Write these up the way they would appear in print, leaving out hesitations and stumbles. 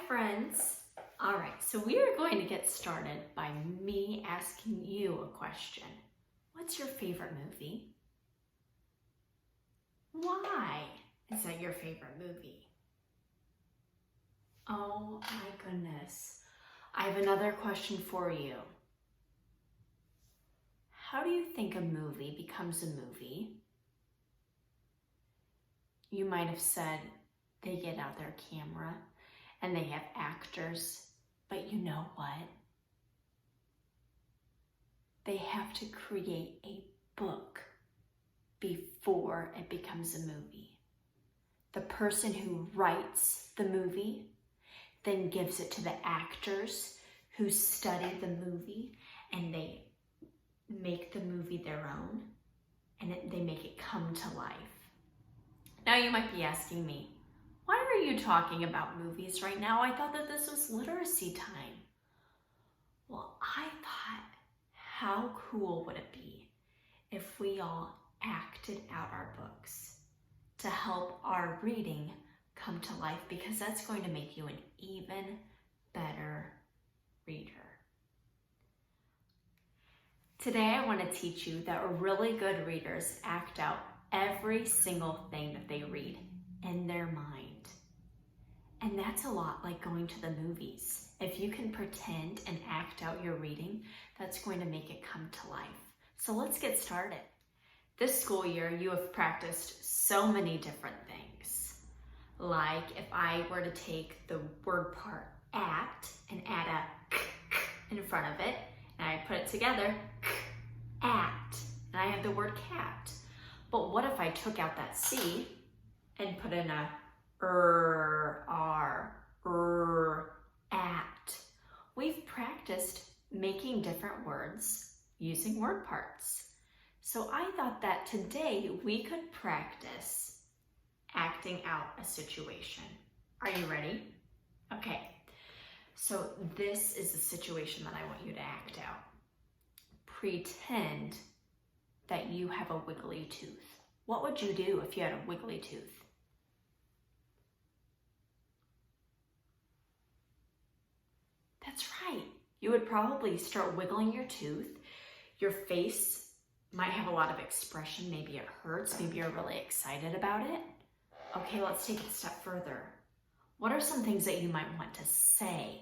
friends. All right, so we are going to get started by me asking you a question. What's your favorite movie? Why is that your favorite movie? Oh my goodness. I have another question for you. How do you think a movie becomes a movie? You might have said they get out their camera and they have actors, but you know what? They have to create a book before it becomes a movie. The person who writes the movie then gives it to the actors who study the movie, and they make the movie their own, and they make it come to life. Now you might be asking me, why are you talking about movies right now? I thought that this was literacy time. Well, I thought, how cool would it be if we all acted out our books to help our reading come to life, because that's going to make you an even better reader. Today I want to teach you that really good readers act out every single thing that they read in their mind. And that's a lot like going to the movies. If you can pretend and act out your reading, that's going to make it come to life. So let's get started. This school year, you have practiced so many different things. Like if I were to take the word part at and add a k in front of it, and I put it together, at, and I have the word cat. But what if I took out that C and put in a at? We've practiced making different words using word parts. So I thought that today we could practice acting out a situation. Are you ready? Okay, so this is the situation that I want you to act out. Pretend that you have a wiggly tooth. What would you do if you had a wiggly tooth? That's right. You would probably start wiggling your tooth. Your face might have a lot of expression. Maybe it hurts. Maybe you're really excited about it. Okay, let's take it a step further. What are some things that you might want to say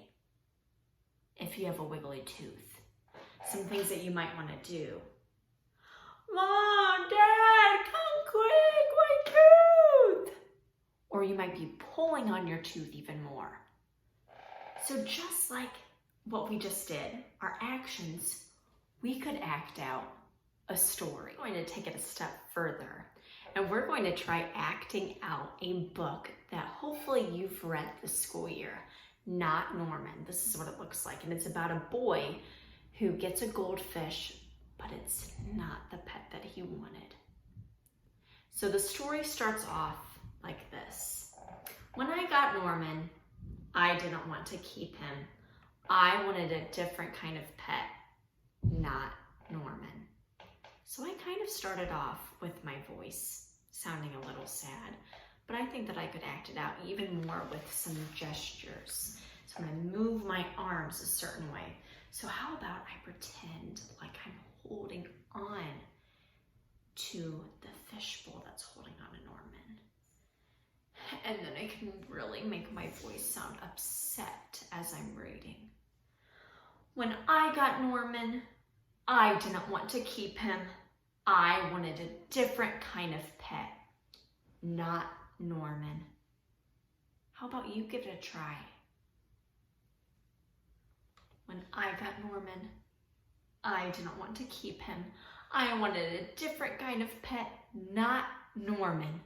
if you have a wiggly tooth? Some things that you might want to do. Mom, Dad, come quick, my tooth! Or you might be pulling on your tooth even more. So just like what we just did, our actions, we could act out a story. We're going to take it a step further, and we're going to try acting out a book that hopefully you've read this school year. Not Norman. This is what it looks like, and it's about a boy who gets a goldfish, but it's not the pet that he wanted. So the story starts off like this. When I got Norman, I didn't want to keep him. I wanted a different kind of pet, not Norman. So I kind of started off with my voice sounding a little sad, but I think that I could act it out even more with some gestures. So I'm gonna move my arms a certain way. So how about I pretend like I'm holding on to the fishbowl that's holding on to Norman. And then I can really make my voice sound upset as I'm reading. When I got Norman, I didn't want to keep him. I wanted a different kind of pet, not Norman. How about you give it a try? When I got Norman, I didn't want to keep him. I wanted a different kind of pet, not Norman.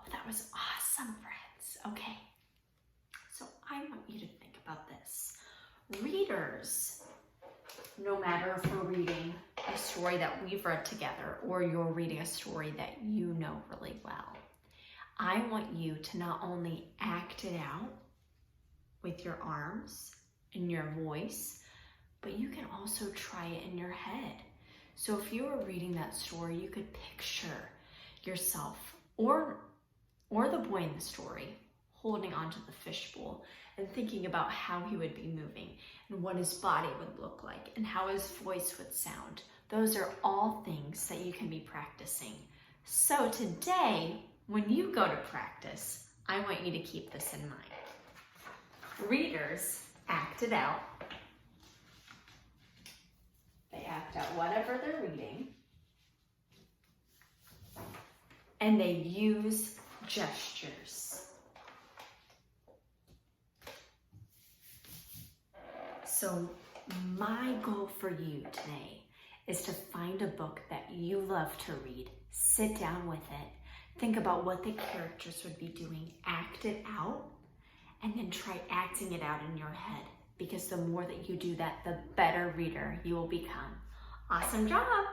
Oh, that was awesome, friends. Okay, so I want you to think about this. Readers, no matter if we're reading a story that we've read together or you're reading a story that you know really well, I want you to not only act it out with your arms and your voice, but you can also try it in your head. So if you were reading that story, you could picture yourself or the boy in the story holding onto the fishbowl and thinking about how he would be moving and what his body would look like and how his voice would sound. Those are all things that you can be practicing. So today, when you go to practice, I want you to keep this in mind. Readers act it out. They act out whatever they're reading. And they use gestures. So my goal for you today is to find a book that you love to read. Sit down with it. Think about what the characters would be doing. Act it out. And then try acting it out in your head. Because the more that you do that, the better reader you will become. Awesome job!